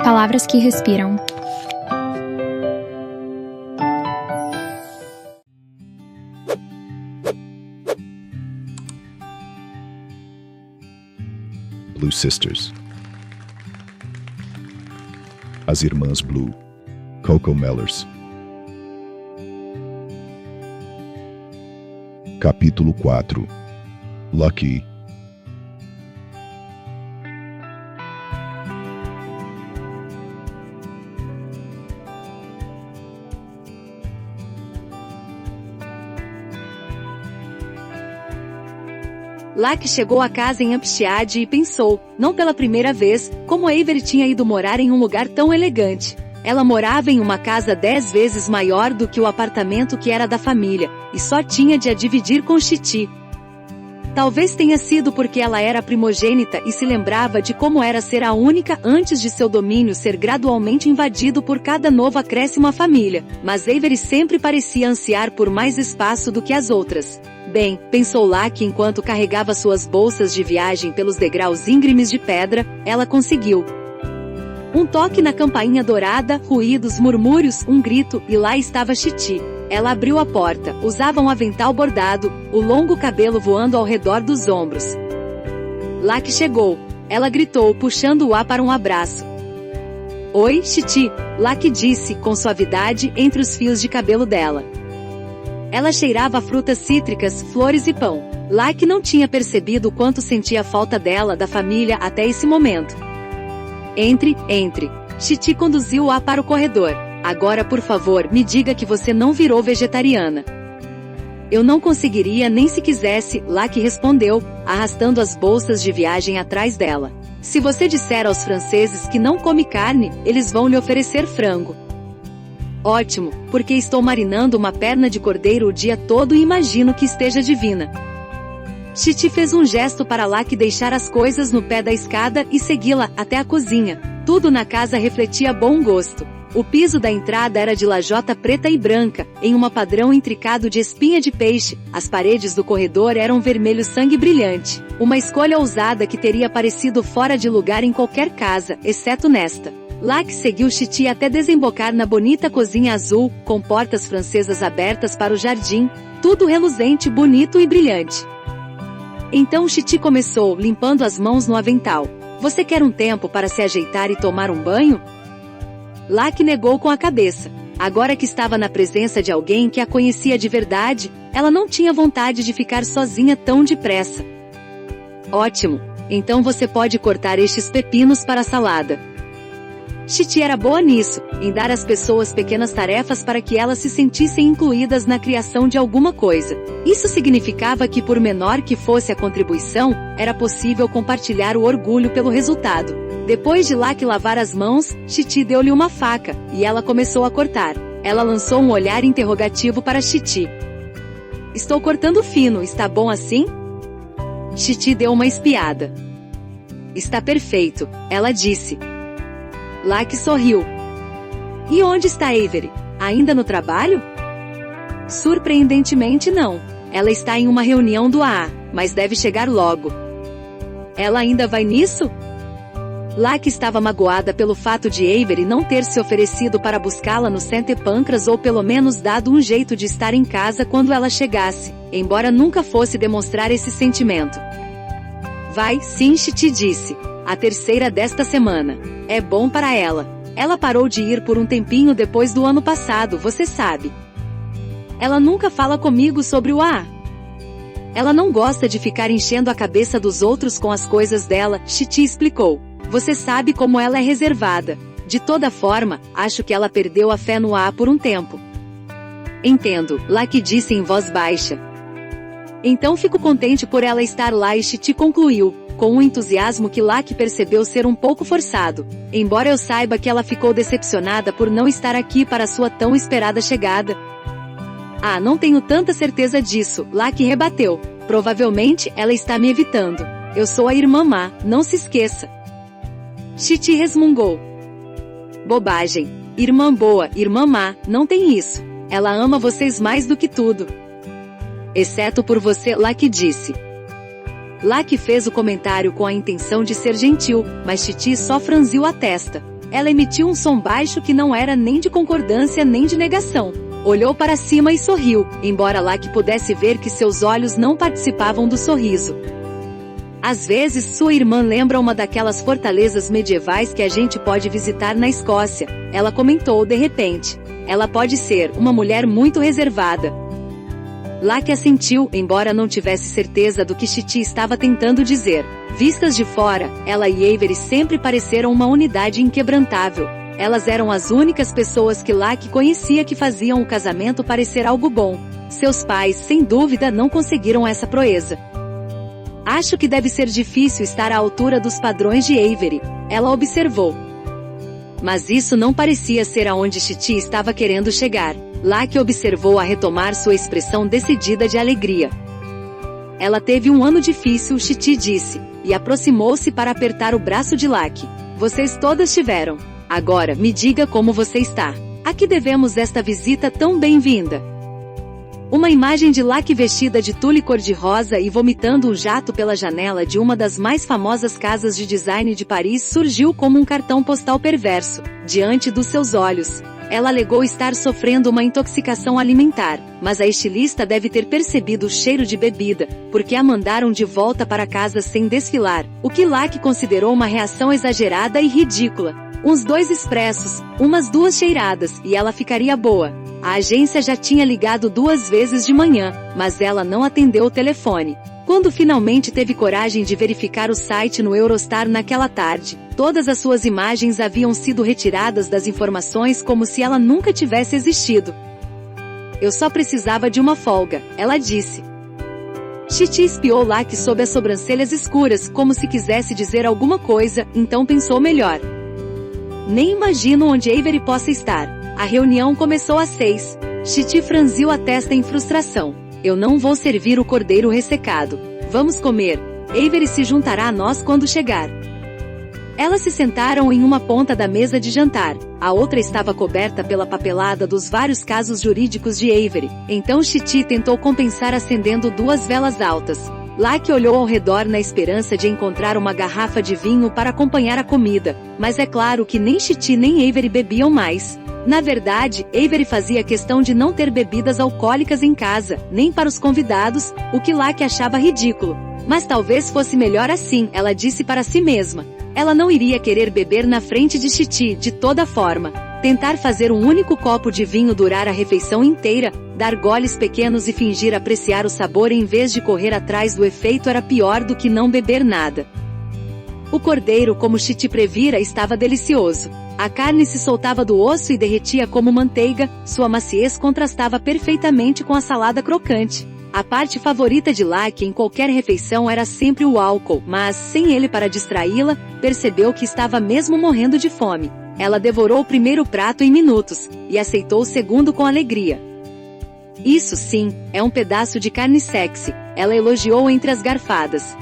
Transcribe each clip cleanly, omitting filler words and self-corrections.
Palavras que respiram. Blue Sisters. As Irmãs Blue, Coco Mellers. Capítulo 4. Lucky. Lucky chegou à casa em Hampstead e pensou, não pela primeira vez, como Avery tinha ido morar em um lugar tão elegante. Ela morava em uma casa 10 vezes maior do que o apartamento que era da família, e só tinha de a dividir com Chitty. Talvez tenha sido porque ela era primogênita e se lembrava de como era ser a única antes de seu domínio ser gradualmente invadido por cada novo acréscimo à família, mas Avery sempre parecia ansiar por mais espaço do que as outras. Bem, pensou Lucky enquanto carregava suas bolsas de viagem pelos degraus íngremes de pedra, ela conseguiu. Um toque na campainha dourada, ruídos, murmúrios, um grito, e lá estava Chitty. Ela abriu a porta, usava um avental bordado, o longo cabelo voando ao redor dos ombros. Lucky chegou. Ela gritou, puxando-a para um abraço. Oi, Chitty, Lucky disse, com suavidade, entre os fios de cabelo dela. Ela cheirava a frutas cítricas, flores e pão. Lucky não tinha percebido o quanto sentia falta dela, da família, até esse momento. Entre. Chitty conduziu-a para o corredor. Agora, por favor, me diga que você não virou vegetariana. Eu não conseguiria nem se quisesse, Lucky respondeu, arrastando as bolsas de viagem atrás dela. Se você disser aos franceses que não come carne, eles vão lhe oferecer frango. Ótimo, porque estou marinando uma perna de cordeiro o dia todo e imagino que esteja divina. Chitty fez um gesto para Lucky deixar as coisas no pé da escada e segui-la até a cozinha. Tudo na casa refletia bom gosto. O piso da entrada era de lajota preta e branca, em um padrão intricado de espinha de peixe. As paredes do corredor eram vermelho sangue brilhante. Uma escolha ousada que teria parecido fora de lugar em qualquer casa, exceto nesta. Lucky seguiu Chitty até desembocar na bonita cozinha azul, com portas francesas abertas para o jardim, tudo reluzente, bonito e brilhante. Então Chitty começou, limpando as mãos no avental. Você quer um tempo para se ajeitar e tomar um banho? Lucky negou com a cabeça. Agora que estava na presença de alguém que a conhecia de verdade, ela não tinha vontade de ficar sozinha tão depressa. Ótimo, então você pode cortar estes pepinos para a salada. Chitty era boa nisso, em dar às pessoas pequenas tarefas para que elas se sentissem incluídas na criação de alguma coisa. Isso significava que, por menor que fosse a contribuição, era possível compartilhar o orgulho pelo resultado. Depois de Lucky lavar as mãos, Chitty deu-lhe uma faca, e ela começou a cortar. Ela lançou um olhar interrogativo para Chitty. Estou cortando fino, está bom assim? Chitty deu uma espiada. Está perfeito, ela disse. Lucky sorriu. E onde está Avery? Ainda no trabalho? Surpreendentemente não. Ela está em uma reunião do AA, mas deve chegar logo. Ela ainda vai nisso? Lucky estava magoada pelo fato de Avery não ter se oferecido para buscá-la no St. Pancras ou pelo menos dado um jeito de estar em casa quando ela chegasse, embora nunca fosse demonstrar esse sentimento. Vai, sim, Chitty disse. A terceira desta semana. É bom para ela. Ela parou de ir por um tempinho depois do ano passado, você sabe. Ela nunca fala comigo sobre o AA. Ela não gosta de ficar enchendo a cabeça dos outros com as coisas dela, Chitty explicou. Você sabe como ela é reservada. De toda forma, acho que ela perdeu a fé no AA por um tempo. Entendo, Lucky disse em voz baixa. Então fico contente por ela estar lá, e Chitty concluiu, com um entusiasmo que Lucky percebeu ser um pouco forçado. Embora eu saiba que ela ficou decepcionada por não estar aqui para sua tão esperada chegada. Ah, não tenho tanta certeza disso, Lucky rebateu. Provavelmente ela está me evitando. Eu sou a irmã má, não se esqueça. Chitty resmungou. Bobagem. Irmã boa, irmã má, não tem isso. Ela ama vocês mais do que tudo. Exceto por você, Lucky disse. Lucky fez o comentário com a intenção de ser gentil, mas Chitty só franziu a testa. Ela emitiu um som baixo que não era nem de concordância nem de negação. Olhou para cima e sorriu, embora Lucky pudesse ver que seus olhos não participavam do sorriso. Às vezes sua irmã lembra uma daquelas fortalezas medievais que a gente pode visitar na Escócia, ela comentou de repente. Ela pode ser uma mulher muito reservada. Lucky assentiu, embora não tivesse certeza do que Chitty estava tentando dizer. Vistas de fora, ela e Avery sempre pareceram uma unidade inquebrantável. Elas eram as únicas pessoas que Lucky conhecia que faziam o casamento parecer algo bom. Seus pais, sem dúvida, não conseguiram essa proeza. Acho que deve ser difícil estar à altura dos padrões de Avery, ela observou. Mas isso não parecia ser aonde Chitty estava querendo chegar. Lucky observou-a retomar sua expressão decidida de alegria. Ela teve um ano difícil, Chitty disse, e aproximou-se para apertar o braço de Lucky. Vocês todas tiveram. Agora, me diga como você está. A que devemos esta visita tão bem-vinda? Uma imagem de Lucky vestida de tule cor-de-rosa e vomitando um jato pela janela de uma das mais famosas casas de design de Paris surgiu como um cartão postal perverso, diante dos seus olhos. Ela alegou estar sofrendo uma intoxicação alimentar, mas a estilista deve ter percebido o cheiro de bebida, porque a mandaram de volta para casa sem desfilar, o que Lucky considerou uma reação exagerada e ridícula. Uns 2 expressos, umas 2 cheiradas, e ela ficaria boa. A agência já tinha ligado 2 vezes de manhã, mas ela não atendeu o telefone. Quando finalmente teve coragem de verificar o site no Eurostar naquela tarde, todas as suas imagens haviam sido retiradas das informações como se ela nunca tivesse existido. Eu só precisava de uma folga, ela disse. Chitty espiou Lucky sob as sobrancelhas escuras, como se quisesse dizer alguma coisa, então pensou melhor. Nem imagino onde Avery possa estar. A reunião começou às 6. Chitty franziu a testa em frustração. Eu não vou servir o cordeiro ressecado. Vamos comer. Avery se juntará a nós quando chegar. Elas se sentaram em uma ponta da mesa de jantar. A outra estava coberta pela papelada dos vários casos jurídicos de Avery. Então Chitty tentou compensar acendendo 2 velas altas. Lucky olhou ao redor na esperança de encontrar uma garrafa de vinho para acompanhar a comida, mas é claro que nem Chitty nem Avery bebiam mais. Na verdade, Avery fazia questão de não ter bebidas alcoólicas em casa, nem para os convidados, o que Lucky achava ridículo. Mas talvez fosse melhor assim, ela disse para si mesma. Ela não iria querer beber na frente de Chitty, de toda forma. Tentar fazer um único copo de vinho durar a refeição inteira, dar goles pequenos e fingir apreciar o sabor em vez de correr atrás do efeito era pior do que não beber nada. O cordeiro, como Chitty previra, estava delicioso. A carne se soltava do osso e derretia como manteiga, sua maciez contrastava perfeitamente com a salada crocante. A parte favorita de Lucky em qualquer refeição era sempre o álcool, mas, sem ele para distraí-la, percebeu que estava mesmo morrendo de fome. Ela devorou o primeiro prato em minutos, e aceitou o segundo com alegria. Isso sim, é um pedaço de carne sexy, ela elogiou entre as garfadas.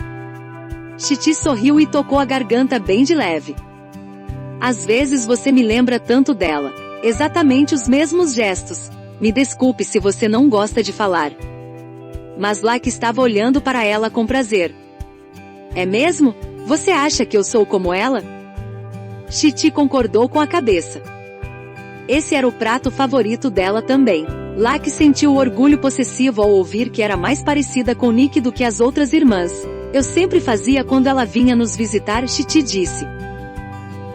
Chitty sorriu e tocou a garganta bem de leve. Às vezes você me lembra tanto dela. Exatamente os mesmos gestos. Me desculpe se você não gosta de falar. Mas Lucky estava olhando para ela com prazer. É mesmo? Você acha que eu sou como ela? Chitty concordou com a cabeça. Esse era o prato favorito dela também. Lucky sentiu orgulho possessivo ao ouvir que era mais parecida com Nick do que as outras irmãs. Eu sempre fazia quando ela vinha nos visitar, Chitty disse.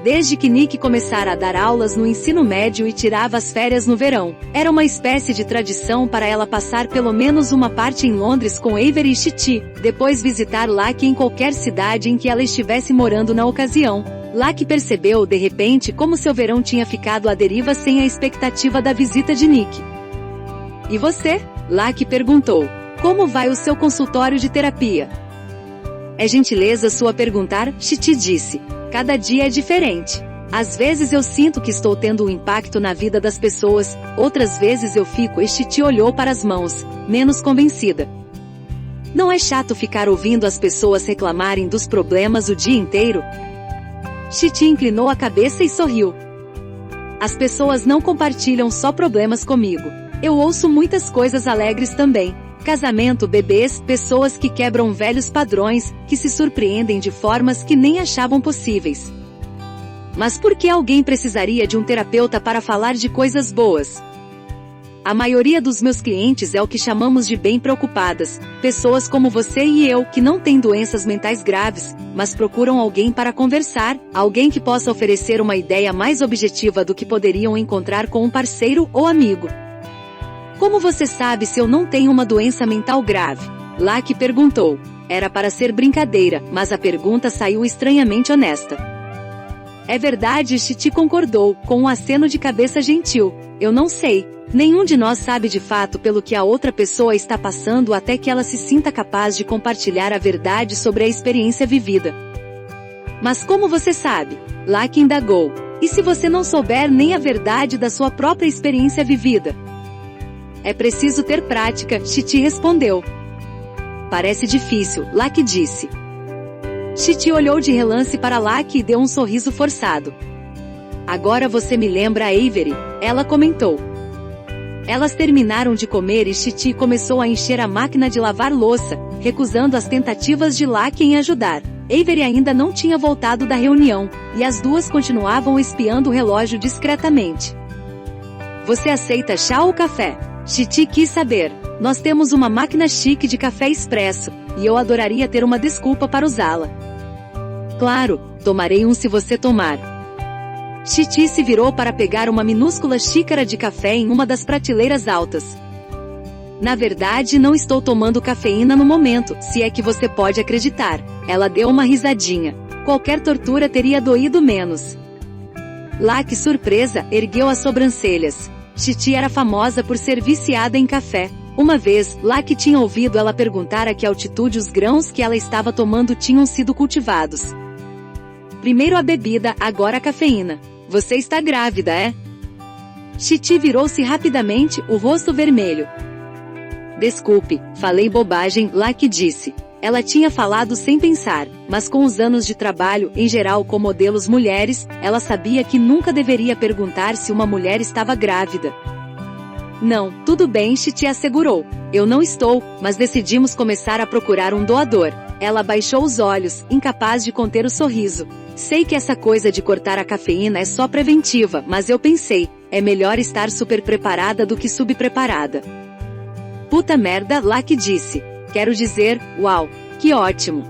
Desde que Nick começara a dar aulas no ensino médio e tirava as férias no verão, era uma espécie de tradição para ela passar pelo menos uma parte em Londres com Avery e Chitty, depois visitar Lucky em qualquer cidade em que ela estivesse morando na ocasião. Lucky percebeu de repente como seu verão tinha ficado à deriva sem a expectativa da visita de Nick. E você? Lucky perguntou. Como vai o seu consultório de terapia? É gentileza sua perguntar, Chitty disse. Cada dia é diferente. Às vezes eu sinto que estou tendo um impacto na vida das pessoas, outras vezes eu fico. E Chitty olhou para as mãos, menos convencida. Não é chato ficar ouvindo as pessoas reclamarem dos problemas o dia inteiro? Chitty inclinou a cabeça e sorriu. As pessoas não compartilham só problemas comigo. Eu ouço muitas coisas alegres também. Casamento, bebês, pessoas que quebram velhos padrões, que se surpreendem de formas que nem achavam possíveis. Mas por que alguém precisaria de um terapeuta para falar de coisas boas? A maioria dos meus clientes é o que chamamos de bem preocupadas, pessoas como você e eu que não têm doenças mentais graves, mas procuram alguém para conversar, alguém que possa oferecer uma ideia mais objetiva do que poderiam encontrar com um parceiro ou amigo. Como você sabe se eu não tenho uma doença mental grave? Lucky perguntou. Era para ser brincadeira, mas a pergunta saiu estranhamente honesta. É verdade, Chiti concordou, com um aceno de cabeça gentil. Eu não sei. Nenhum de nós sabe de fato pelo que a outra pessoa está passando até que ela se sinta capaz de compartilhar a verdade sobre a experiência vivida. Mas como você sabe? Lucky indagou. E se você não souber nem a verdade da sua própria experiência vivida? É preciso ter prática, Chiti respondeu. Parece difícil, Lucky disse. Chiti olhou de relance para Lucky e deu um sorriso forçado. Agora você me lembra a Avery, ela comentou. Elas terminaram de comer e Chiti começou a encher a máquina de lavar louça, recusando as tentativas de Lucky em ajudar. Avery ainda não tinha voltado da reunião, e as duas continuavam espiando o relógio discretamente. Você aceita chá ou café? Chiti quis saber. Nós temos uma máquina chique de café expresso, e eu adoraria ter uma desculpa para usá-la. Claro, tomarei um se você tomar. Chiti se virou para pegar uma minúscula xícara de café em uma das prateleiras altas. Na verdade, não estou tomando cafeína no momento, se é que você pode acreditar. Ela deu uma risadinha. Qualquer tortura teria doído menos. Lucky, surpresa, ergueu as sobrancelhas. Chiti era famosa por ser viciada em café. Uma vez, Lucky tinha ouvido ela perguntar a que altitude os grãos que ela estava tomando tinham sido cultivados. Primeiro a bebida, agora a cafeína. Você está grávida, é? Chiti virou-se rapidamente, o rosto vermelho. Desculpe, falei bobagem, Lucky disse. Ela tinha falado sem pensar, mas com os anos de trabalho, em geral com modelos mulheres, ela sabia que nunca deveria perguntar se uma mulher estava grávida. Não, tudo bem, Chiti assegurou. Eu não estou, mas decidimos começar a procurar um doador. Ela baixou os olhos, incapaz de conter o sorriso. Sei que essa coisa de cortar a cafeína é só preventiva, mas eu pensei, é melhor estar super preparada do que subpreparada. Puta merda, Lucky disse. Quero dizer, uau, que ótimo.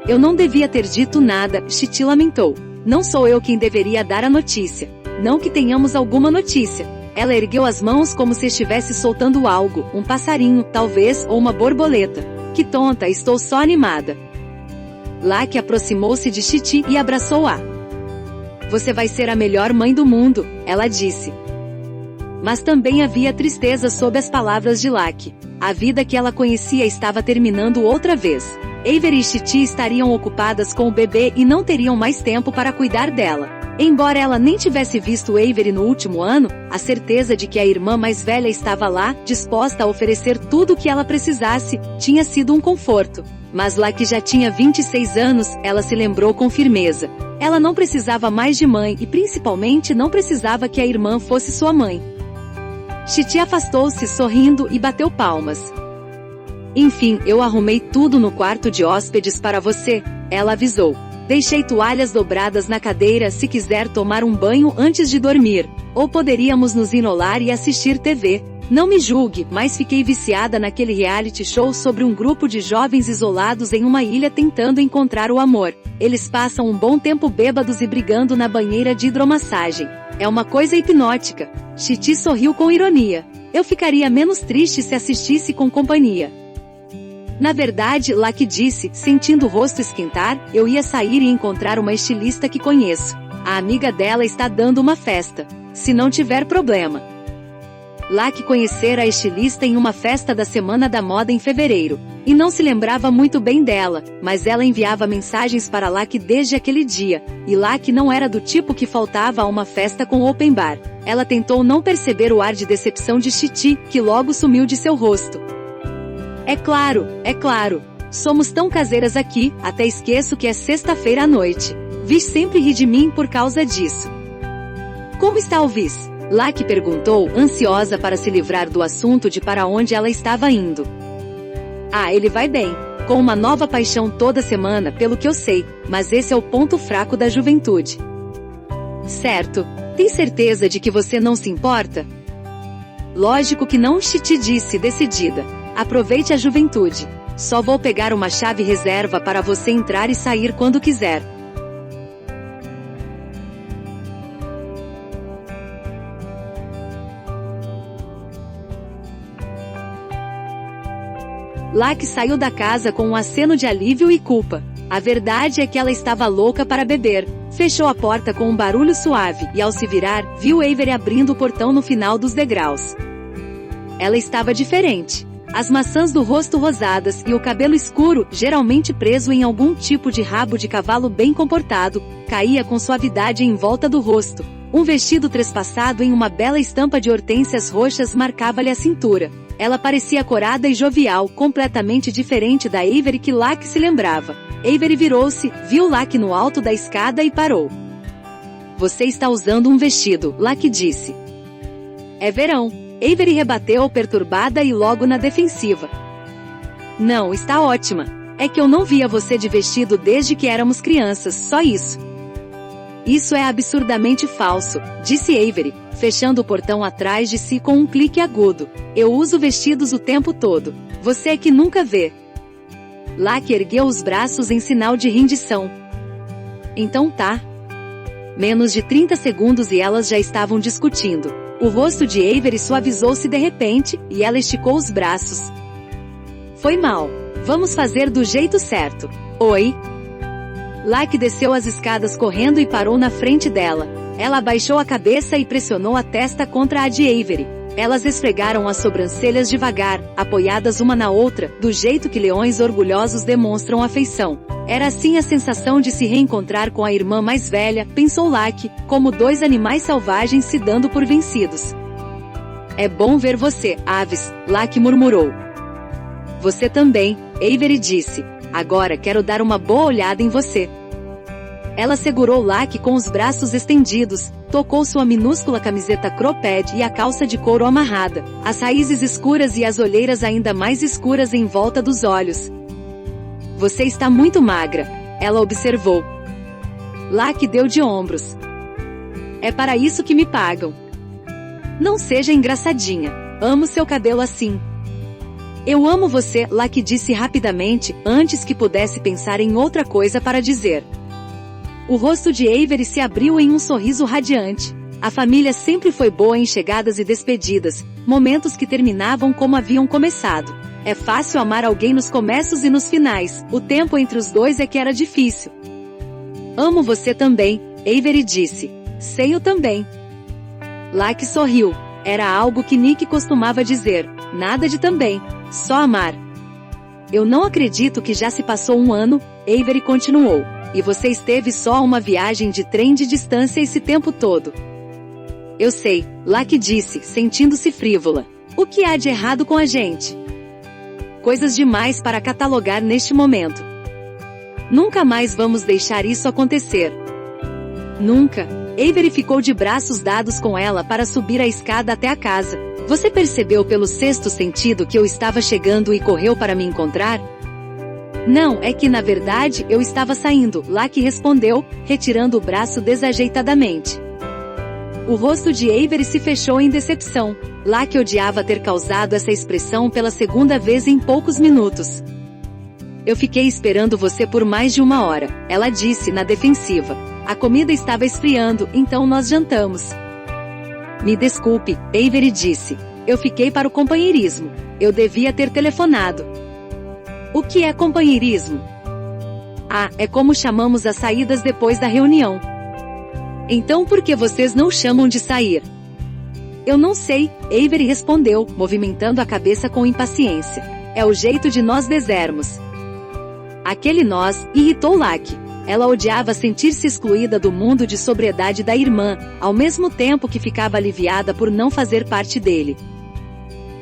Eu não devia ter dito nada, Chiti lamentou. Não sou eu quem deveria dar a notícia. Não que tenhamos alguma notícia. Ela ergueu as mãos como se estivesse soltando algo, um passarinho, talvez, ou uma borboleta. Que tonta, estou só animada. Lucky aproximou-se de Chiti e abraçou-a. Você vai ser a melhor mãe do mundo, ela disse. Mas também havia tristeza sob as palavras de Lucky. A vida que ela conhecia estava terminando outra vez. Avery e Chiti estariam ocupadas com o bebê e não teriam mais tempo para cuidar dela. Embora ela nem tivesse visto Avery no último ano, a certeza de que a irmã mais velha estava lá, disposta a oferecer tudo o que ela precisasse, tinha sido um conforto. Mas Lucky já tinha 26 anos, ela se lembrou com firmeza. Ela não precisava mais de mãe e principalmente não precisava que a irmã fosse sua mãe. Chiti afastou-se sorrindo e bateu palmas. Enfim, eu arrumei tudo no quarto de hóspedes para você, ela avisou. Deixei toalhas dobradas na cadeira se quiser tomar um banho antes de dormir. Ou poderíamos nos enrolar e assistir TV. Não me julgue, mas fiquei viciada naquele reality show sobre um grupo de jovens isolados em uma ilha tentando encontrar o amor. Eles passam um bom tempo bêbados e brigando na banheira de hidromassagem. É uma coisa hipnótica. Chiti sorriu com ironia. Eu ficaria menos triste se assistisse com companhia. Na verdade, Lucky disse, sentindo o rosto esquentar, eu ia sair e encontrar uma estilista que conheço. A amiga dela está dando uma festa. Se não tiver problema. Lucky conhecera a estilista em uma festa da Semana da Moda em fevereiro. E não se lembrava muito bem dela, mas ela enviava mensagens para Lucky desde aquele dia. E Lucky não era do tipo que faltava a uma festa com open bar. Ela tentou não perceber o ar de decepção de Chiti, que logo sumiu de seu rosto. É claro. Somos tão caseiras aqui, até esqueço que é sexta-feira à noite. Viz sempre ri de mim por causa disso. Como está o Viz? Lucky perguntou, ansiosa para se livrar do assunto de para onde ela estava indo. Ah, ele vai bem. Com uma nova paixão toda semana, pelo que eu sei, mas esse é o ponto fraco da juventude. Certo. Tem certeza de que você não se importa? Lógico que não, te disse decidida. Aproveite a juventude. Só vou pegar uma chave reserva para você entrar e sair quando quiser. Lucky saiu da casa com um aceno de alívio e culpa. A verdade é que ela estava louca para beber. Fechou a porta com um barulho suave e, ao se virar, viu Avery abrindo o portão no final dos degraus. Ela estava diferente. As maçãs do rosto rosadas e o cabelo escuro, geralmente preso em algum tipo de rabo de cavalo bem comportado, caía com suavidade em volta do rosto. Um vestido trespassado em uma bela estampa de hortênsias roxas marcava-lhe a cintura. Ela parecia corada e jovial, completamente diferente da Avery que Lucky se lembrava. Avery virou-se, viu Lucky no alto da escada e parou. Você está usando um vestido, Lucky disse. É verão. Avery rebateu perturbada e logo na defensiva. Não, está ótima. É que eu não via você de vestido desde que éramos crianças, só isso. Isso é absurdamente falso, disse Avery, fechando o portão atrás de si com um clique agudo. Eu uso vestidos o tempo todo. Você é que nunca vê. Lucky ergueu os braços em sinal de rendição. Então tá. Menos de 30 segundos e elas já estavam discutindo. O rosto de Avery suavizou-se de repente, e ela esticou os braços. Foi mal. Vamos fazer do jeito certo. Oi? Lucky desceu as escadas correndo e parou na frente dela. Ela abaixou a cabeça e pressionou a testa contra a de Avery. Elas esfregaram as sobrancelhas devagar, apoiadas uma na outra, do jeito que leões orgulhosos demonstram afeição. Era assim a sensação de se reencontrar com a irmã mais velha, pensou Lucky, como dois animais selvagens se dando por vencidos. É bom ver você, Aves, Lucky murmurou. Você também, Avery disse. Agora quero dar uma boa olhada em você. Ela segurou Lucky com os braços estendidos, tocou sua minúscula camiseta cropped e a calça de couro amarrada, as raízes escuras e as olheiras ainda mais escuras em volta dos olhos. Você está muito magra, ela observou. Lucky deu de ombros. É para isso que me pagam. Não seja engraçadinha, amo seu cabelo assim. Eu amo você, Lucky disse rapidamente, antes que pudesse pensar em outra coisa para dizer. O rosto de Avery se abriu em um sorriso radiante. A família sempre foi boa em chegadas e despedidas, momentos que terminavam como haviam começado. É fácil amar alguém nos começos e nos finais, o tempo entre os dois é que era difícil. Amo você também, Avery disse. Sei eu também. Lucky sorriu. Era algo que Nick costumava dizer, nada de também, só amar. Eu não acredito que já se passou um ano, Avery continuou. E você esteve só a uma viagem de trem de distância esse tempo todo. Eu sei, Lucky disse, sentindo-se frívola. O que há de errado com a gente? Coisas demais para catalogar neste momento. Nunca mais vamos deixar isso acontecer. Nunca. Avery ficou de braços dados com ela para subir a escada até a casa. Você percebeu pelo sexto sentido que eu estava chegando e correu para me encontrar? Não, é que na verdade eu estava saindo, Lucky respondeu, retirando o braço desajeitadamente. O rosto de Avery se fechou em decepção. Lucky odiava ter causado essa expressão pela segunda vez em poucos minutos. Eu fiquei esperando você por mais de 1 hora, ela disse na defensiva. A comida estava esfriando, então nós jantamos. Me desculpe, Avery disse. Eu fiquei para o companheirismo. Eu devia ter telefonado. O que é companheirismo? Ah, é como chamamos as saídas depois da reunião. Então por que vocês não chamam de sair? Eu não sei, Avery respondeu, movimentando a cabeça com impaciência. É o jeito de nós dizermos. Aquele nós irritou Lucky. Ela odiava sentir-se excluída do mundo de sobriedade da irmã, ao mesmo tempo que ficava aliviada por não fazer parte dele.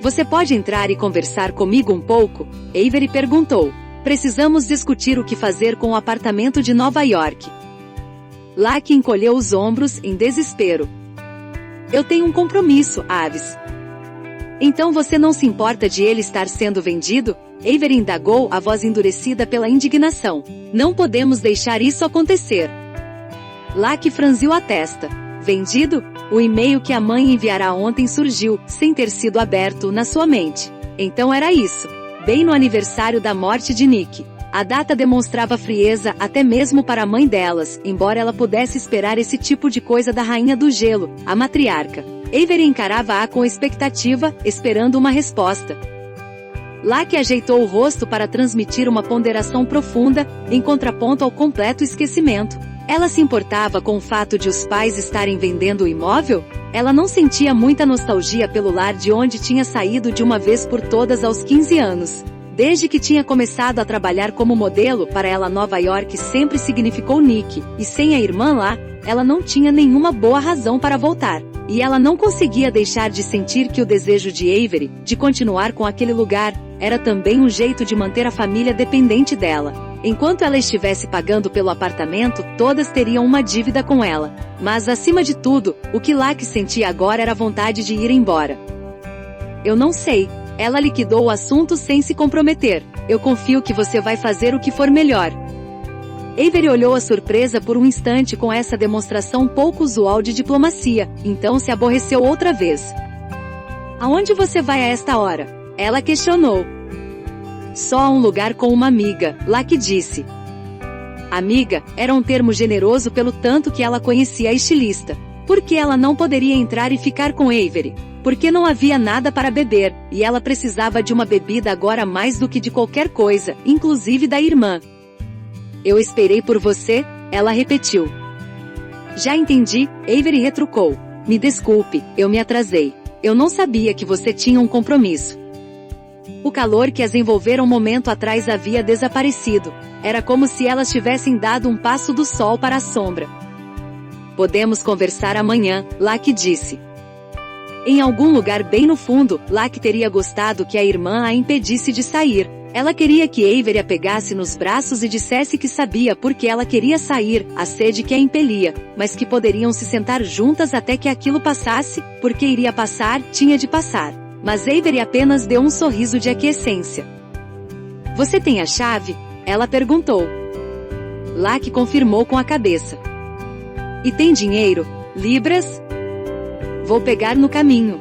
Você pode entrar e conversar comigo um pouco? Avery perguntou. Precisamos discutir o que fazer com o apartamento de Nova York. Lucky encolheu os ombros, em desespero. Eu tenho um compromisso, Aves. Então você não se importa de ele estar sendo vendido? Avery indagou, a voz endurecida pela indignação. Não podemos deixar isso acontecer. Lucky franziu a testa. Vendido? O e-mail que a mãe enviara ontem surgiu, sem ter sido aberto, na sua mente. Então era isso. Bem no aniversário da morte de Nick. A data demonstrava frieza até mesmo para a mãe delas, embora ela pudesse esperar esse tipo de coisa da Rainha do Gelo, a matriarca. Avery encarava-a com expectativa, esperando uma resposta. Lucky ajeitou o rosto para transmitir uma ponderação profunda, em contraponto ao completo esquecimento. Ela se importava com o fato de os pais estarem vendendo o imóvel? Ela não sentia muita nostalgia pelo lar de onde tinha saído de uma vez por todas aos 15 anos. Desde que tinha começado a trabalhar como modelo, para ela Nova York sempre significou Nick, e sem a irmã lá, ela não tinha nenhuma boa razão para voltar. E ela não conseguia deixar de sentir que o desejo de Avery, de continuar com aquele lugar, era também um jeito de manter a família dependente dela. Enquanto ela estivesse pagando pelo apartamento, todas teriam uma dívida com ela. Mas acima de tudo, o que Lucky sentia agora era a vontade de ir embora. Eu não sei. Ela liquidou o assunto sem se comprometer. Eu confio que você vai fazer o que for melhor. Avery olhou a surpresa por um instante com essa demonstração pouco usual de diplomacia, então se aborreceu outra vez. Aonde você vai a esta hora? Ela questionou. Só a um lugar com uma amiga, Lucky disse. Amiga, era um termo generoso pelo tanto que ela conhecia a estilista. Por que ela não poderia entrar e ficar com Avery? Porque não havia nada para beber, e ela precisava de uma bebida agora mais do que de qualquer coisa, inclusive da irmã. Eu esperei por você, ela repetiu. Já entendi, Avery retrucou. Me desculpe, eu me atrasei. Eu não sabia que você tinha um compromisso. O calor que as envolvera um momento atrás havia desaparecido. Era como se elas tivessem dado um passo do sol para a sombra. Podemos conversar amanhã, Lucky disse. Em algum lugar bem no fundo, Lucky teria gostado que a irmã a impedisse de sair. Ela queria que Avery a pegasse nos braços e dissesse que sabia porque ela queria sair, a sede que a impelia, mas que poderiam se sentar juntas até que aquilo passasse, porque iria passar, tinha de passar. Mas Avery apenas deu um sorriso de aquiescência. Você tem a chave? Ela perguntou. Lucky confirmou com a cabeça. E tem dinheiro? Libras? Vou pegar no caminho.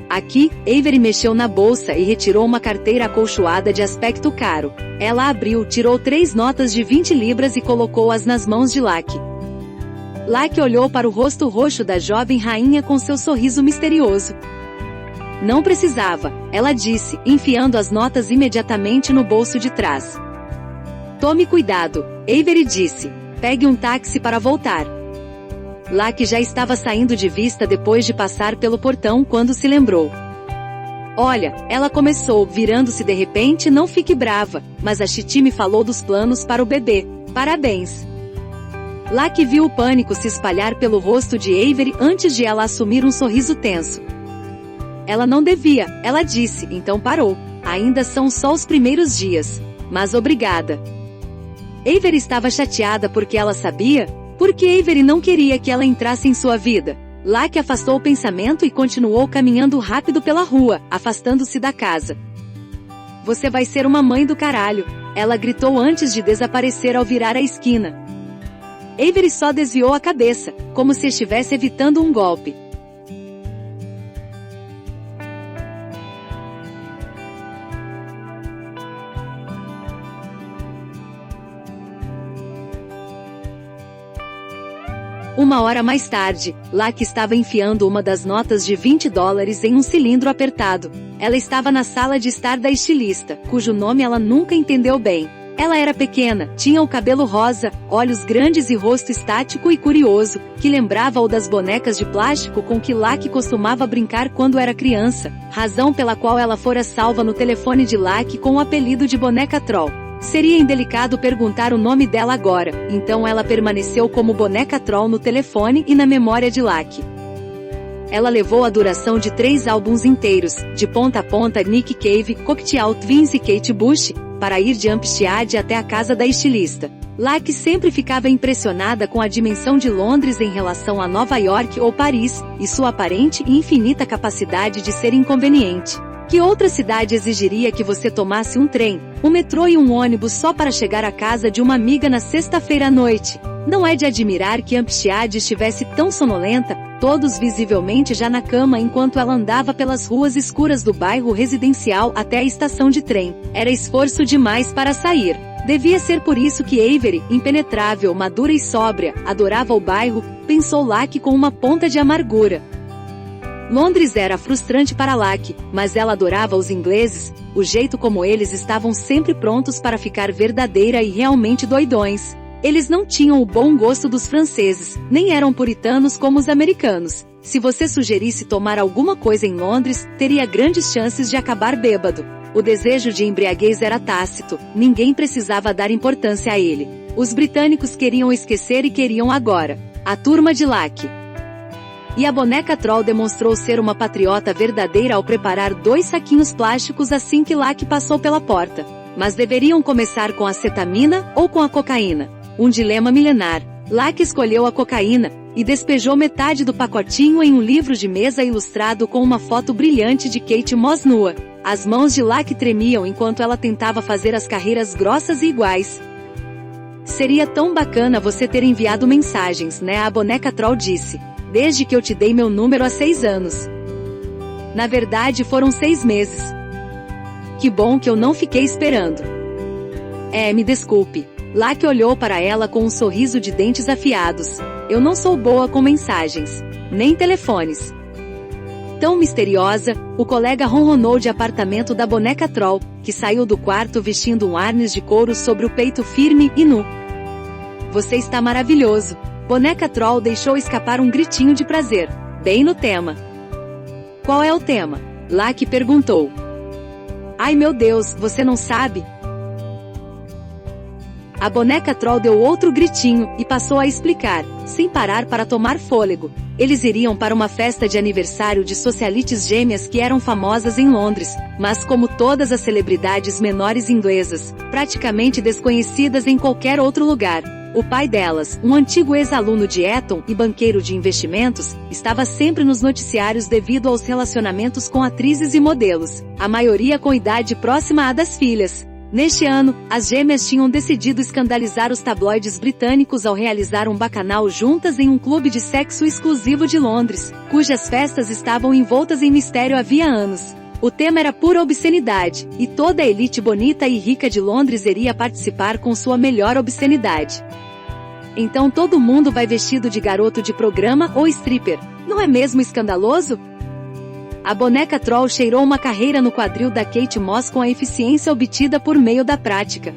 Aqui, Avery mexeu na bolsa e retirou uma carteira acolchoada de aspecto caro. Ela abriu, tirou 3 notas de 20 libras e colocou-as nas mãos de Lucky. Lucky olhou para o rosto roxo da jovem rainha com seu sorriso misterioso. Não precisava, ela disse, enfiando as notas imediatamente no bolso de trás. Tome cuidado, Avery disse. Pegue um táxi para voltar. Lucky já estava saindo de vista depois de passar pelo portão quando se lembrou. Olha, ela começou, virando-se de repente, não fique brava, mas a Chitty me falou dos planos para o bebê. Parabéns. Lucky viu o pânico se espalhar pelo rosto de Avery antes de ela assumir um sorriso tenso. Ela não devia, ela disse, então parou. Ainda são só os primeiros dias. Mas obrigada. Avery estava chateada porque ela sabia, porque Avery não queria que ela entrasse em sua vida. Lucky afastou o pensamento e continuou caminhando rápido pela rua, afastando-se da casa. Você vai ser uma mãe do caralho, ela gritou antes de desaparecer ao virar a esquina. Avery só desviou a cabeça, como se estivesse evitando um golpe. Uma hora mais tarde, Lucky estava enfiando uma das notas de $20 em um cilindro apertado. Ela estava na sala de estar da estilista, cujo nome ela nunca entendeu bem. Ela era pequena, tinha o cabelo rosa, olhos grandes e rosto estático e curioso, que lembrava o das bonecas de plástico com que Lucky costumava brincar quando era criança, razão pela qual ela fora salva no telefone de Lucky com o apelido de Boneca Troll. Seria indelicado perguntar o nome dela agora, então ela permaneceu como Boneca Troll no telefone e na memória de Lucky. Ela levou a duração de 3 álbuns inteiros, de ponta a ponta Nick Cave, Cocktail Twins e Kate Bush, para ir de Hampstead até a casa da estilista. Lucky sempre ficava impressionada com a dimensão de Londres em relação a Nova York ou Paris, e sua aparente e infinita capacidade de ser inconveniente. Que outra cidade exigiria que você tomasse um trem, um metrô e um ônibus só para chegar à casa de uma amiga na sexta-feira à noite? Não é de admirar que Amphishad estivesse tão sonolenta, todos visivelmente já na cama enquanto ela andava pelas ruas escuras do bairro residencial até a estação de trem. Era esforço demais para sair. Devia ser por isso que Avery, impenetrável, madura e sóbria, adorava o bairro, pensou Locke com uma ponta de amargura. Londres era frustrante para Locke, mas ela adorava os ingleses, o jeito como eles estavam sempre prontos para ficar verdadeira e realmente doidões. Eles não tinham o bom gosto dos franceses, nem eram puritanos como os americanos. Se você sugerisse tomar alguma coisa em Londres, teria grandes chances de acabar bêbado. O desejo de embriaguez era tácito, ninguém precisava dar importância a ele. Os britânicos queriam esquecer e queriam agora. A turma de Locke. E a boneca Troll demonstrou ser uma patriota verdadeira ao preparar 2 saquinhos plásticos assim que Locke passou pela porta. Mas deveriam começar com a cetamina ou com a cocaína? Um dilema milenar. Locke escolheu a cocaína, e despejou metade do pacotinho em um livro de mesa ilustrado com uma foto brilhante de Kate Moss nua. As mãos de Locke tremiam enquanto ela tentava fazer as carreiras grossas e iguais. Seria tão bacana você ter enviado mensagens, né? A boneca Troll disse. Desde que eu te dei meu número há 6 anos. Na verdade foram 6 meses. Que bom que eu não fiquei esperando. Me desculpe. Locke olhou para ela com um sorriso de dentes afiados. Eu não sou boa com mensagens. Nem telefones. Tão misteriosa, o colega ronronou de apartamento da boneca Troll, que saiu do quarto vestindo um arnes de couro sobre o peito firme e nu. Você está maravilhoso. Boneca Troll deixou escapar um gritinho de prazer, bem no tema. Qual é o tema? Locke perguntou. Ai meu Deus, você não sabe? A boneca Troll deu outro gritinho, e passou a explicar, sem parar para tomar fôlego. Eles iriam para uma festa de aniversário de socialites gêmeas que eram famosas em Londres, mas como todas as celebridades menores inglesas, praticamente desconhecidas em qualquer outro lugar. O pai delas, um antigo ex-aluno de Eton e banqueiro de investimentos, estava sempre nos noticiários devido aos relacionamentos com atrizes e modelos, a maioria com idade próxima à das filhas. Neste ano, as gêmeas tinham decidido escandalizar os tabloides britânicos ao realizar um bacanal juntas em um clube de sexo exclusivo de Londres, cujas festas estavam envoltas em mistério havia anos. O tema era pura obscenidade, e toda a elite bonita e rica de Londres iria participar com sua melhor obscenidade. Então todo mundo vai vestido de garoto de programa ou stripper, não é mesmo escandaloso? A boneca Troll cheirou uma carreira no quadril da Kate Moss com a eficiência obtida por meio da prática.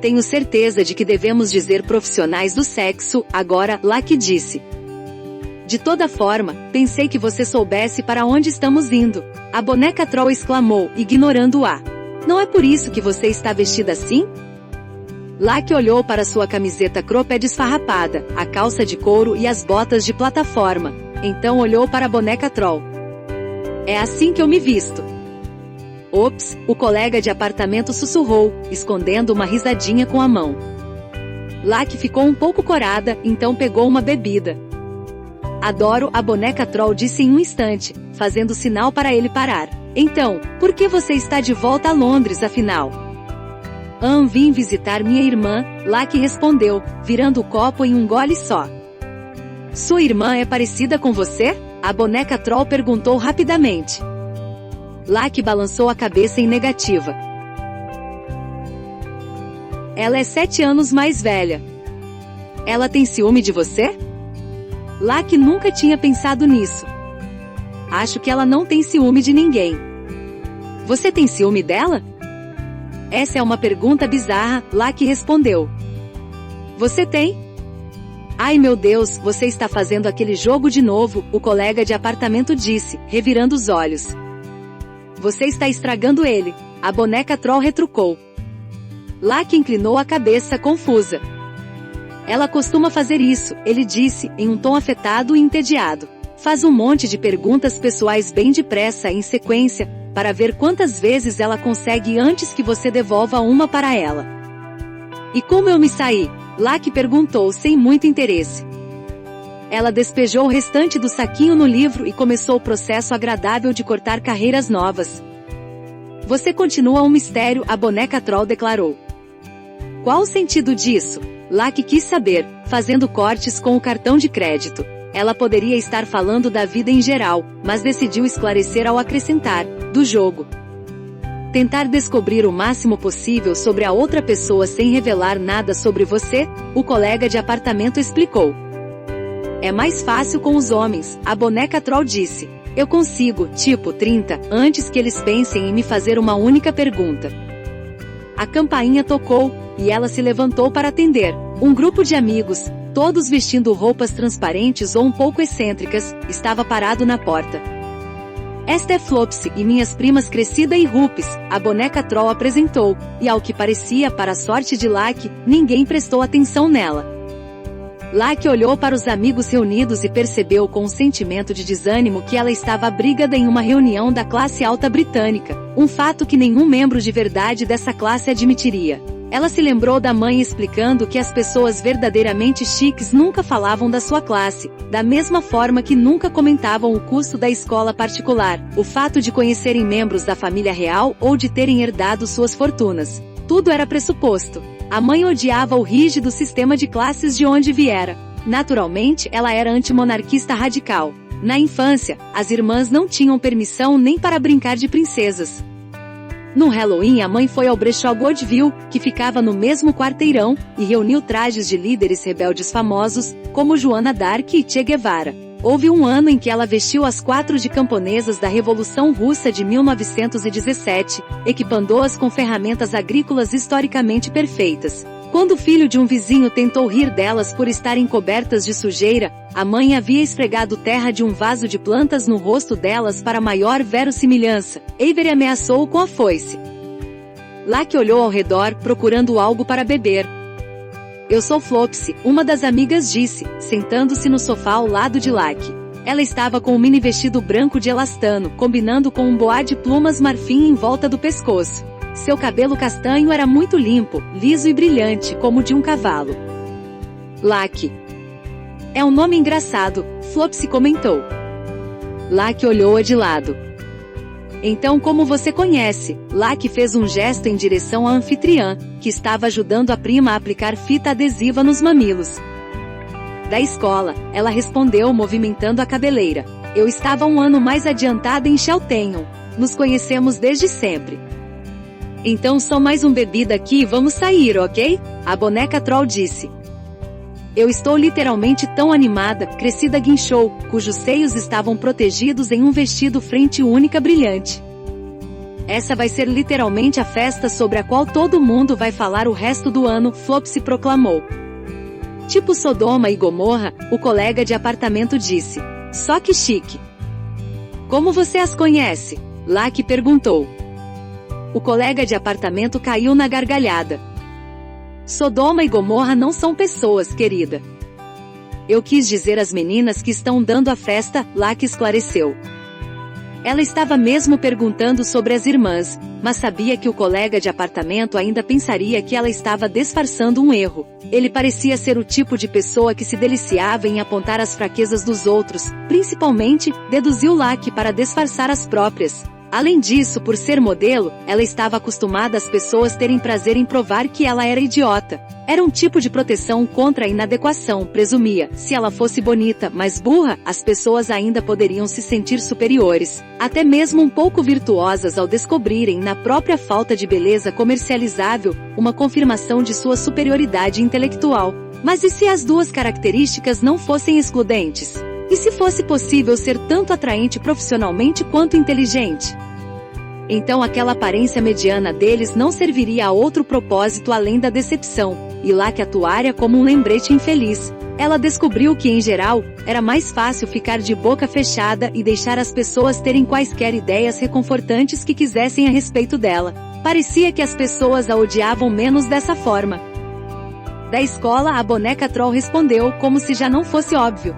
Tenho certeza de que devemos dizer profissionais do sexo, agora, Locke disse. De toda forma, pensei que você soubesse para onde estamos indo. A boneca Troll exclamou, ignorando-a. Não é por isso que você está vestida assim? Locke olhou para sua camiseta cropped esfarrapada, a calça de couro e as botas de plataforma. Então olhou para a boneca Troll. É assim que eu me visto. Ops, o colega de apartamento sussurrou, escondendo uma risadinha com a mão. Locke ficou um pouco corada, então pegou uma bebida. Adoro, a boneca Troll disse em um instante, fazendo sinal para ele parar. Então, por que você está de volta a Londres, afinal? Vim visitar minha irmã, Locke respondeu, virando o copo em um gole só. Sua irmã é parecida com você? A boneca Troll perguntou rapidamente. Locke balançou a cabeça em negativa. Ela é 7 anos mais velha. Ela tem ciúme de você? Locke nunca tinha pensado nisso. Acho que ela não tem ciúme de ninguém. Você tem ciúme dela? Essa é uma pergunta bizarra, Locke respondeu. Você tem? Ai meu Deus, você está fazendo aquele jogo de novo, o colega de apartamento disse, revirando os olhos. Você está estragando ele, a boneca Troll retrucou. Locke inclinou a cabeça confusa. Ela costuma fazer isso, ele disse, em um tom afetado e entediado. Faz um monte de perguntas pessoais bem depressa em sequência, para ver quantas vezes ela consegue antes que você devolva uma para ela. E como eu me saí? Locke perguntou sem muito interesse. Ela despejou o restante do saquinho no livro e começou o processo agradável de cortar carreiras novas. Você continua um mistério, a boneca Troll declarou. Qual o sentido disso? Lucky quis saber, fazendo cortes com o cartão de crédito. Ela poderia estar falando da vida em geral, mas decidiu esclarecer ao acrescentar, do jogo. Tentar descobrir o máximo possível sobre a outra pessoa sem revelar nada sobre você, o colega de apartamento explicou. É mais fácil com os homens, a boneca troll disse. Eu consigo, tipo 30, antes que eles pensem em me fazer uma única pergunta. A campainha tocou, e ela se levantou para atender. Um grupo de amigos, todos vestindo roupas transparentes ou um pouco excêntricas, estava parado na porta. Esta é Flopsy e minhas primas Crescida e Rupes, a boneca troll apresentou, e ao que parecia para a sorte de Lucky, ninguém prestou atenção nela. Lucky olhou para os amigos reunidos e percebeu com um sentimento de desânimo que ela estava abrigada em uma reunião da classe alta britânica, um fato que nenhum membro de verdade dessa classe admitiria. Ela se lembrou da mãe explicando que as pessoas verdadeiramente chiques nunca falavam da sua classe, da mesma forma que nunca comentavam o custo da escola particular, o fato de conhecerem membros da família real ou de terem herdado suas fortunas. Tudo era pressuposto. A mãe odiava o rígido sistema de classes de onde viera. Naturalmente, ela era antimonarquista radical. Na infância, as irmãs não tinham permissão nem para brincar de princesas. No Halloween, a mãe foi ao brechó Godville, que ficava no mesmo quarteirão, e reuniu trajes de líderes rebeldes famosos, como Joana d'Arc e Che Guevara. Houve um ano em que ela vestiu as 4 de camponesas da Revolução Russa de 1917, equipando-as com ferramentas agrícolas historicamente perfeitas. Quando o filho de um vizinho tentou rir delas por estarem cobertas de sujeira, a mãe havia esfregado terra de um vaso de plantas no rosto delas para maior verossimilhança. Avery ameaçou-o com a foice. Lucky olhou ao redor, procurando algo para beber. Eu sou Flopsy, uma das amigas disse, sentando-se no sofá ao lado de Lucky. Ela estava com um mini vestido branco de elastano, combinando com um boá de plumas marfim em volta do pescoço. Seu cabelo castanho era muito limpo, liso e brilhante, como de um cavalo. Lucky. É um nome engraçado, Flopsy comentou. Lucky olhou-a de lado. Então como você conhece? Lucky fez um gesto em direção à anfitriã, que estava ajudando a prima a aplicar fita adesiva nos mamilos. Da escola, ela respondeu movimentando a cabeleira. Eu estava um ano mais adiantada em Cheltenham. Nos conhecemos desde sempre. Então só mais um bebida aqui e vamos sair, ok? A boneca troll disse. Eu estou literalmente tão animada, Crescida guinchou, cujos seios estavam protegidos em um vestido frente única brilhante. Essa vai ser literalmente a festa sobre a qual todo mundo vai falar o resto do ano, Flopsy proclamou. Tipo Sodoma e Gomorra, o colega de apartamento disse. Só que chique. Como você as conhece? Lucky perguntou. O colega de apartamento caiu na gargalhada. Sodoma e Gomorra não são pessoas, querida. Eu quis dizer às meninas que estão dando a festa, Lucky esclareceu. Ela estava mesmo perguntando sobre as irmãs, mas sabia que o colega de apartamento ainda pensaria que ela estava disfarçando um erro. Ele parecia ser o tipo de pessoa que se deliciava em apontar as fraquezas dos outros, principalmente, deduziu Lucky para disfarçar as próprias. Além disso, por ser modelo, ela estava acostumada às pessoas terem prazer em provar que ela era idiota. Era um tipo de proteção contra a inadequação, presumia. Se ela fosse bonita, mas burra, as pessoas ainda poderiam se sentir superiores, até mesmo um pouco virtuosas ao descobrirem, na própria falta de beleza comercializável, uma confirmação de sua superioridade intelectual. Mas e se as duas características não fossem excludentes? E se fosse possível ser tanto atraente profissionalmente quanto inteligente? Então aquela aparência mediana deles não serviria a outro propósito além da decepção, e Lucky atuaria como um lembrete infeliz. Ela descobriu que, em geral, era mais fácil ficar de boca fechada e deixar as pessoas terem quaisquer ideias reconfortantes que quisessem a respeito dela. Parecia que as pessoas a odiavam menos dessa forma. Da escola, a boneca troll respondeu, como se já não fosse óbvio.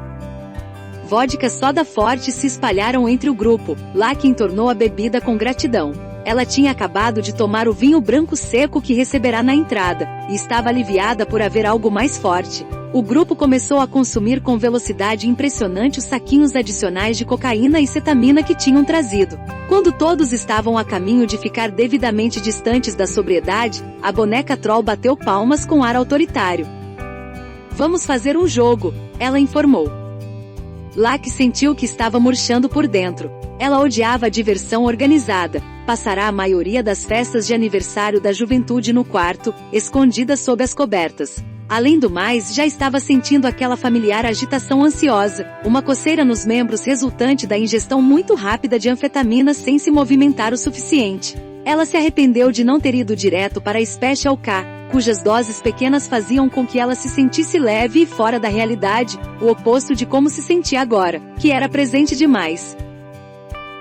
Vodka soda forte se espalharam entre o grupo. Lucky entornou a bebida com gratidão. Ela tinha acabado de tomar o vinho branco seco que receberá na entrada, e estava aliviada por haver algo mais forte. O grupo começou a consumir com velocidade impressionante os saquinhos adicionais de cocaína e cetamina que tinham trazido. Quando todos estavam a caminho de ficar devidamente distantes da sobriedade, a boneca troll bateu palmas com ar autoritário. Vamos fazer um jogo, ela informou. Lucky sentiu que estava murchando por dentro. Ela odiava a diversão organizada. Passará a maioria das festas de aniversário da juventude no quarto, escondida sob as cobertas. Além do mais, já estava sentindo aquela familiar agitação ansiosa, uma coceira nos membros resultante da ingestão muito rápida de anfetamina sem se movimentar o suficiente. Ela se arrependeu de não ter ido direto para a Special K, cujas doses pequenas faziam com que ela se sentisse leve e fora da realidade, o oposto de como se sentia agora, que era presente demais.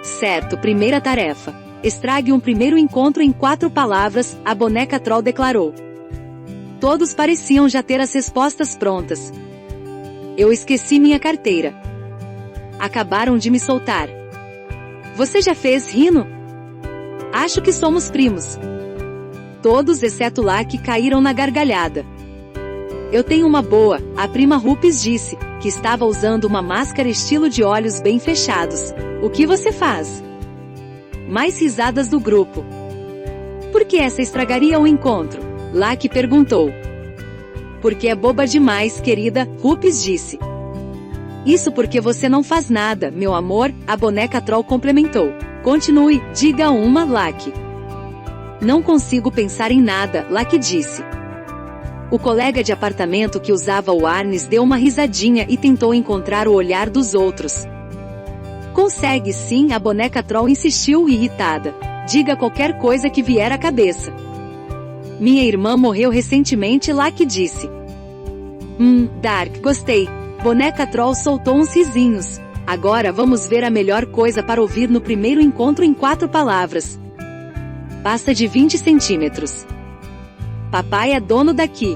Certo, primeira tarefa. Estrague um primeiro encontro em 4 palavras, a boneca troll declarou. Todos pareciam já ter as respostas prontas. Eu esqueci minha carteira. Acabaram de me soltar. Você já fez, Rino? Acho que somos primos. Todos exceto Lucky caíram na gargalhada. Eu tenho uma boa, a prima Rupes disse, que estava usando uma máscara estilo de olhos bem fechados. O que você faz? Mais risadas do grupo. Por que essa estragaria o encontro? Lucky perguntou. Porque é boba demais, querida, Rupes disse. Isso porque você não faz nada, meu amor, a boneca troll complementou. Continue, diga uma, Lucky. Não consigo pensar em nada, Lucky disse. O colega de apartamento que usava o arnes deu uma risadinha e tentou encontrar o olhar dos outros. Consegue sim, a boneca troll insistiu irritada. Diga qualquer coisa que vier à cabeça. Minha irmã morreu recentemente, Lucky disse. Dark, gostei. Boneca troll soltou uns risinhos. Agora vamos ver a melhor coisa para ouvir no primeiro encontro em 4 palavras. Pasta de 20 centímetros. Papai é dono daqui.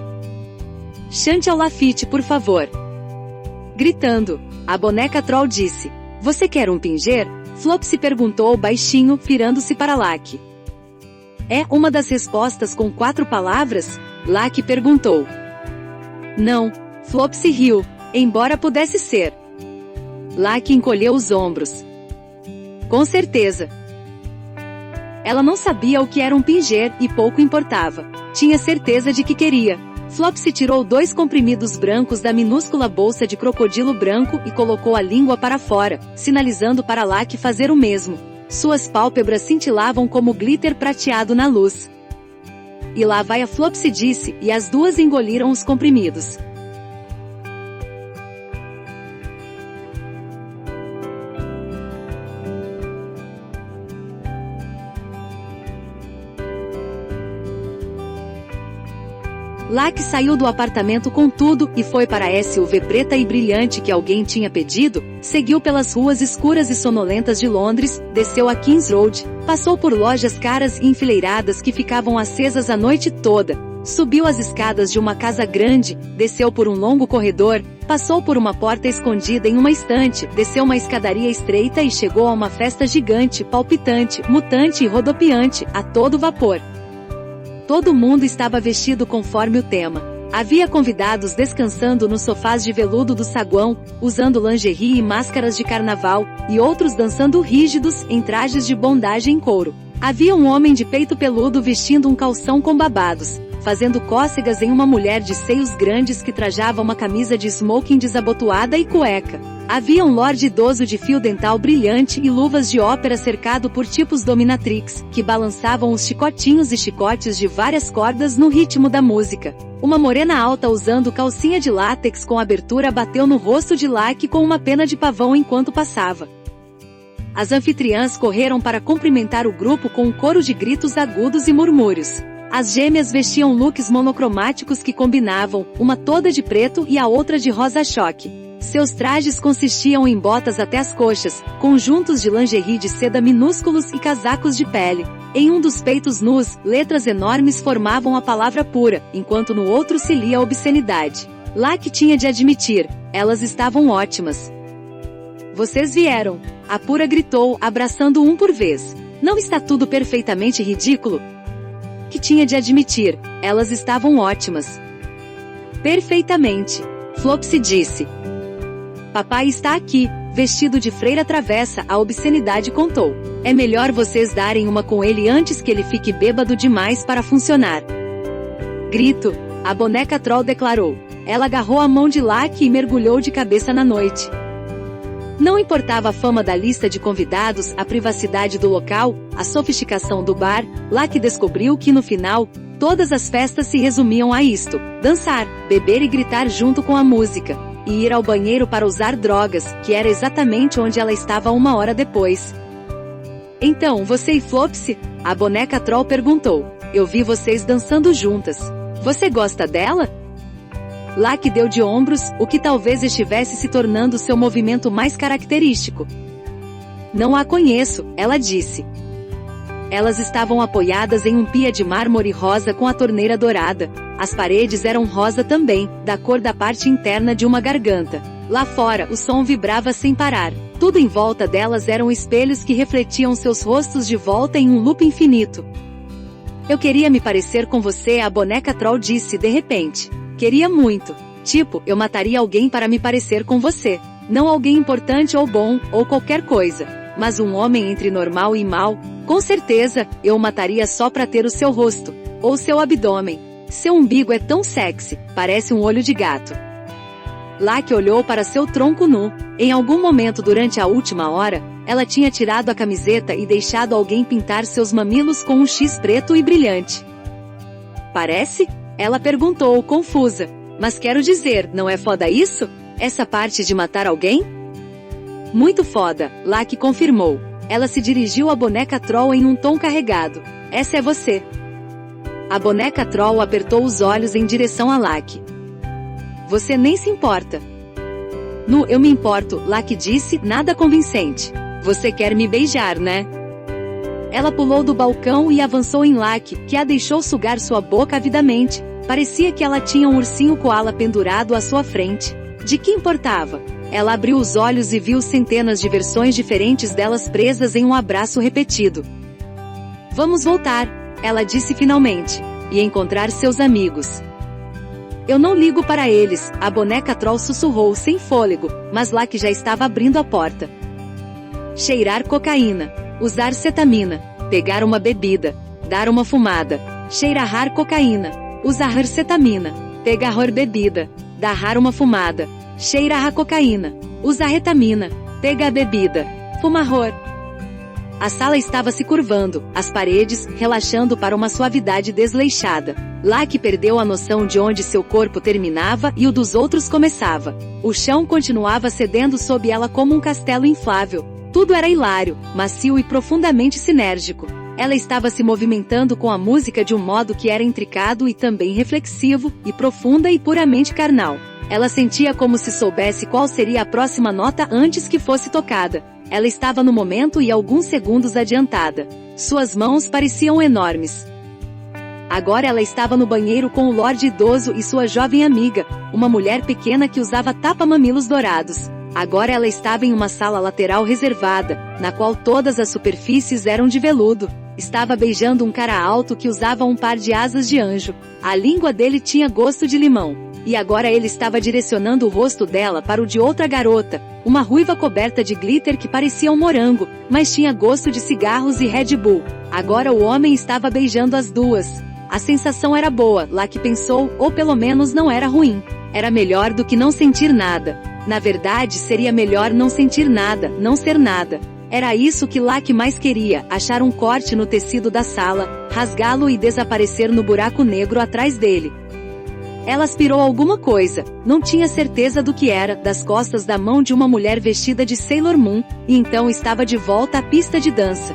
Chante ao Lafitte, por favor. Gritando, a boneca troll disse. Você quer um pinger? Flopsy perguntou baixinho, virando-se para Lucky. É uma das respostas com 4 palavras? Lucky perguntou. Não, Flopsy riu, embora pudesse ser. Lucky encolheu os ombros. Com certeza. Ela não sabia o que era um pinger e pouco importava. Tinha certeza de que queria. Flopsy tirou 2 comprimidos brancos da minúscula bolsa de crocodilo branco e colocou a língua para fora, sinalizando para Lucky fazer o mesmo. Suas pálpebras cintilavam como glitter prateado na luz. E lá vai a Flopsy disse, e as duas engoliram os comprimidos. Lucky saiu do apartamento com tudo e foi para a SUV preta e brilhante que alguém tinha pedido, seguiu pelas ruas escuras e sonolentas de Londres, desceu a Kings Road, passou por lojas caras e enfileiradas que ficavam acesas a noite toda, subiu as escadas de uma casa grande, desceu por um longo corredor, passou por uma porta escondida em uma estante, desceu uma escadaria estreita e chegou a uma festa gigante, palpitante, mutante e rodopiante, a todo vapor. Todo mundo estava vestido conforme o tema. Havia convidados descansando nos sofás de veludo do saguão, usando lingerie e máscaras de carnaval, e outros dançando rígidos, em trajes de bondagem em couro. Havia um homem de peito peludo vestindo um calção com babados, fazendo cócegas em uma mulher de seios grandes que trajava uma camisa de smoking desabotoada e cueca. Havia um lorde idoso de fio dental brilhante e luvas de ópera cercado por tipos dominatrix, que balançavam os chicotinhos e chicotes de várias cordas no ritmo da música. Uma morena alta usando calcinha de látex com abertura bateu no rosto de Lucky com uma pena de pavão enquanto passava. As anfitriãs correram para cumprimentar o grupo com um coro de gritos agudos e murmúrios. As gêmeas vestiam looks monocromáticos que combinavam, uma toda de preto e a outra de rosa-choque. Seus trajes consistiam em botas até as coxas, conjuntos de lingerie de seda minúsculos e casacos de pele. Em um dos peitos nus, letras enormes formavam a palavra pura, enquanto no outro se lia obscenidade. Lucky tinha de admitir, elas estavam ótimas. Vocês vieram, a pura gritou, abraçando um por vez. Não está tudo perfeitamente ridículo? Que tinha de admitir, elas estavam ótimas. Perfeitamente, Flopsy disse. Papai está aqui, vestido de freira travessa, a obscenidade contou. É melhor vocês darem uma com ele antes que ele fique bêbado demais para funcionar. Grito, a boneca troll declarou. Ela agarrou a mão de Lucky e mergulhou de cabeça na noite. Não importava a fama da lista de convidados, a privacidade do local, a sofisticação do bar, Lucky descobriu que no final, todas as festas se resumiam a isto: dançar, beber e gritar junto com a música, e ir ao banheiro para usar drogas, que era exatamente onde ela estava 1 hora depois. Então, você e Flopsy? A boneca troll perguntou. Eu vi vocês dançando juntas. Você gosta dela? Lucky deu de ombros, o que talvez estivesse se tornando seu movimento mais característico. Não a conheço, ela disse. Elas estavam apoiadas em um pia de mármore rosa com a torneira dourada. As paredes eram rosa também, da cor da parte interna de uma garganta. Lá fora, o som vibrava sem parar. Tudo em volta delas eram espelhos que refletiam seus rostos de volta em um loop infinito. Eu queria me parecer com você, a boneca troll disse de repente. Queria muito. Tipo, eu mataria alguém para me parecer com você. Não alguém importante ou bom, ou qualquer coisa. Mas um homem entre normal e mal, com certeza, eu o mataria só para ter o seu rosto. Ou seu abdômen. Seu umbigo é tão sexy, parece um olho de gato. Lucky olhou para seu tronco nu. Em algum momento durante a última hora, ela tinha tirado a camiseta e deixado alguém pintar seus mamilos com um X preto e brilhante. Parece? Ela perguntou, confusa. Mas quero dizer, não é foda isso? Essa parte de matar alguém? Muito foda, Lucky confirmou. Ela se dirigiu à boneca troll em um tom carregado. Essa é você. A boneca troll apertou os olhos em direção a Lucky. Você nem se importa. No, eu me importo, Lucky disse, nada convincente. Você quer me beijar, né? Ela pulou do balcão e avançou em Lucky, que a deixou sugar sua boca avidamente. Parecia que ela tinha um ursinho koala pendurado à sua frente. De que importava? Ela abriu os olhos e viu centenas de versões diferentes delas presas em um abraço repetido. Vamos voltar, ela disse finalmente, e encontrar seus amigos. Eu não ligo para eles, a boneca troll sussurrou sem fôlego, mas Lucky já estava abrindo a porta. Cheirar cocaína. Usar cetamina. Pegar uma bebida. Dar uma fumada. Cheirar cocaína. Usar cetamina. Pegar bebida. Dar uma fumada. Cheirar cocaína. Usar retamina. Pegar bebida. Fumar. A sala estava se curvando, as paredes, relaxando para uma suavidade desleixada. Lucky perdeu a noção de onde seu corpo terminava e o dos outros começava. O chão continuava cedendo sob ela como um castelo inflável. Tudo era hilário, macio e profundamente sinérgico. Ela estava se movimentando com a música de um modo que era intricado e também reflexivo, e profunda e puramente carnal. Ela sentia como se soubesse qual seria a próxima nota antes que fosse tocada. Ela estava no momento e alguns segundos adiantada. Suas mãos pareciam enormes. Agora ela estava no banheiro com o Lorde idoso e sua jovem amiga, uma mulher pequena que usava tapa-mamilos dourados. Agora ela estava em uma sala lateral reservada, na qual todas as superfícies eram de veludo. Estava beijando um cara alto que usava um par de asas de anjo. A língua dele tinha gosto de limão. E agora ele estava direcionando o rosto dela para o de outra garota, uma ruiva coberta de glitter que parecia um morango, mas tinha gosto de cigarros e Red Bull. Agora o homem estava beijando as duas. A sensação era boa, Lucky pensou, ou pelo menos não era ruim. Era melhor do que não sentir nada. Na verdade, seria melhor não sentir nada, não ser nada. Era isso que Lucky mais queria, achar um corte no tecido da sala, rasgá-lo e desaparecer no buraco negro atrás dele. Ela aspirou alguma coisa, não tinha certeza do que era, das costas da mão de uma mulher vestida de Sailor Moon, e então estava de volta à pista de dança.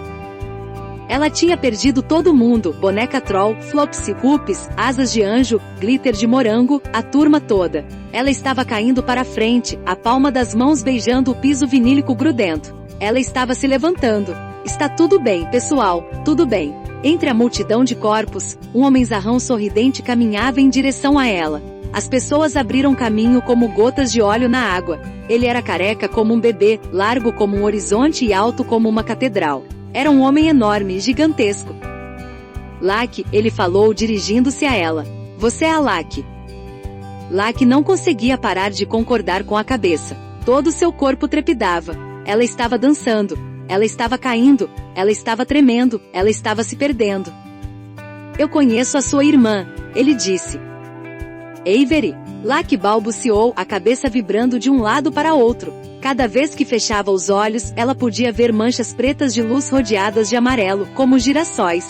Ela tinha perdido todo mundo, boneca troll, Flopsy, Hoops, asas de anjo, glitter de morango, a turma toda. Ela estava caindo para frente, a palma das mãos beijando o piso vinílico grudento. Ela estava se levantando. Está tudo bem, pessoal, tudo bem. Entre a multidão de corpos, um homenzarrão sorridente caminhava em direção a ela. As pessoas abriram caminho como gotas de óleo na água. Ele era careca como um bebê, largo como um horizonte e alto como uma catedral. Era um homem enorme, gigantesco. Lucky, ele falou dirigindo-se a ela. Você é a Lucky. Lucky não conseguia parar de concordar com a cabeça. Todo seu corpo trepidava. Ela estava dançando. Ela estava caindo. Ela estava tremendo. Ela estava se perdendo. Eu conheço a sua irmã, ele disse. Avery. Lucky balbuciou, a cabeça vibrando de um lado para outro. Cada vez que fechava os olhos, ela podia ver manchas pretas de luz rodeadas de amarelo, como girassóis.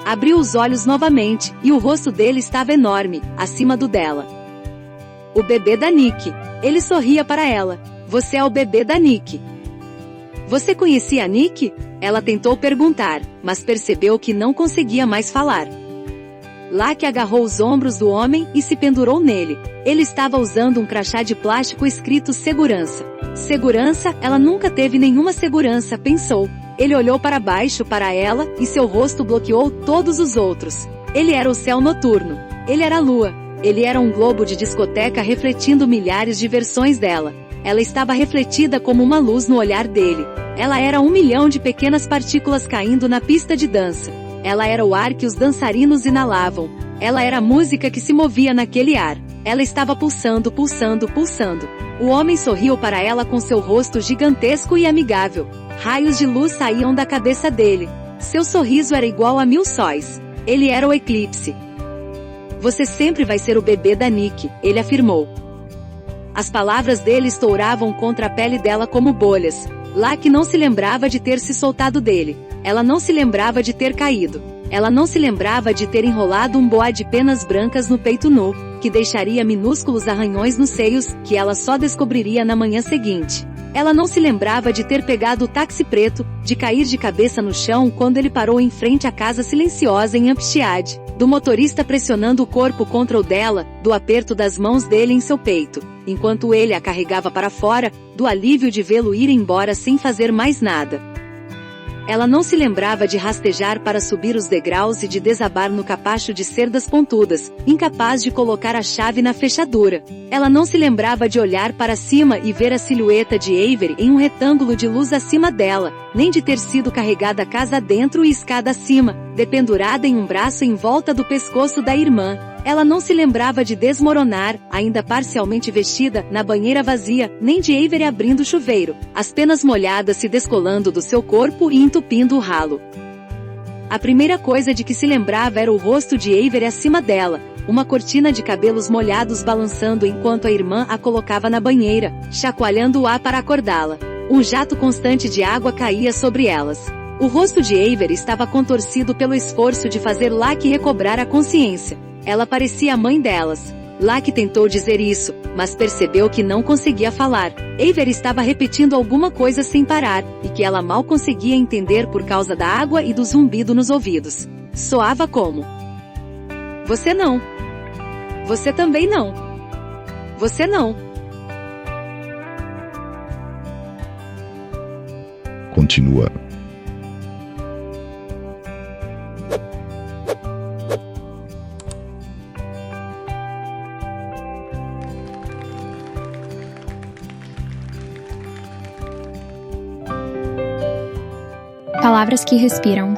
Abriu os olhos novamente, e o rosto dele estava enorme, acima do dela. O bebê da Nick. Ele sorria para ela. Você é o bebê da Nick. Você conhecia a Nick? Ela tentou perguntar, mas percebeu que não conseguia mais falar. Lucky agarrou os ombros do homem e se pendurou nele. Ele estava usando um crachá de plástico escrito segurança. Segurança? Ela nunca teve nenhuma segurança, pensou. Ele olhou para baixo para ela, e seu rosto bloqueou todos os outros. Ele era o céu noturno. Ele era a lua. Ele era um globo de discoteca refletindo milhares de versões dela. Ela estava refletida como uma luz no olhar dele. Ela era 1 milhão de pequenas partículas caindo na pista de dança. Ela era o ar que os dançarinos inalavam. Ela era a música que se movia naquele ar. Ela estava pulsando, pulsando, pulsando. O homem sorriu para ela com seu rosto gigantesco e amigável. Raios de luz saíam da cabeça dele. Seu sorriso era igual a 1000 sóis. Ele era o eclipse. Você sempre vai ser o bebê da Nick, ele afirmou. As palavras dele estouravam contra a pele dela como bolhas. Lucky não se lembrava de ter se soltado dele. Ela não se lembrava de ter caído. Ela não se lembrava de ter enrolado um boá de penas brancas no peito nu, que deixaria minúsculos arranhões nos seios, que ela só descobriria na manhã seguinte. Ela não se lembrava de ter pegado o táxi preto, de cair de cabeça no chão quando ele parou em frente à casa silenciosa em Hampstead, do motorista pressionando o corpo contra o dela, do aperto das mãos dele em seu peito, enquanto ele a carregava para fora, do alívio de vê-lo ir embora sem fazer mais nada. Ela não se lembrava de rastejar para subir os degraus e de desabar no capacho de cerdas pontudas, incapaz de colocar a chave na fechadura. Ela não se lembrava de olhar para cima e ver a silhueta de Avery em um retângulo de luz acima dela, nem de ter sido carregada casa dentro e escada acima, dependurada em um braço em volta do pescoço da irmã. Ela não se lembrava de desmoronar, ainda parcialmente vestida, na banheira vazia, nem de Avery abrindo o chuveiro, as penas molhadas se descolando do seu corpo e entupindo o ralo. A primeira coisa de que se lembrava era o rosto de Avery acima dela, uma cortina de cabelos molhados balançando enquanto a irmã a colocava na banheira, chacoalhando-a para acordá-la. Um jato constante de água caía sobre elas. O rosto de Avery estava contorcido pelo esforço de fazer Lucky recobrar a consciência. Ela parecia a mãe delas. Lucky tentou dizer isso, mas percebeu que não conseguia falar. Avery estava repetindo alguma coisa sem parar, e que ela mal conseguia entender por causa da água e do zumbido nos ouvidos. Soava como: Você não. Você também não. Você não. Continua. Palavras que respiram.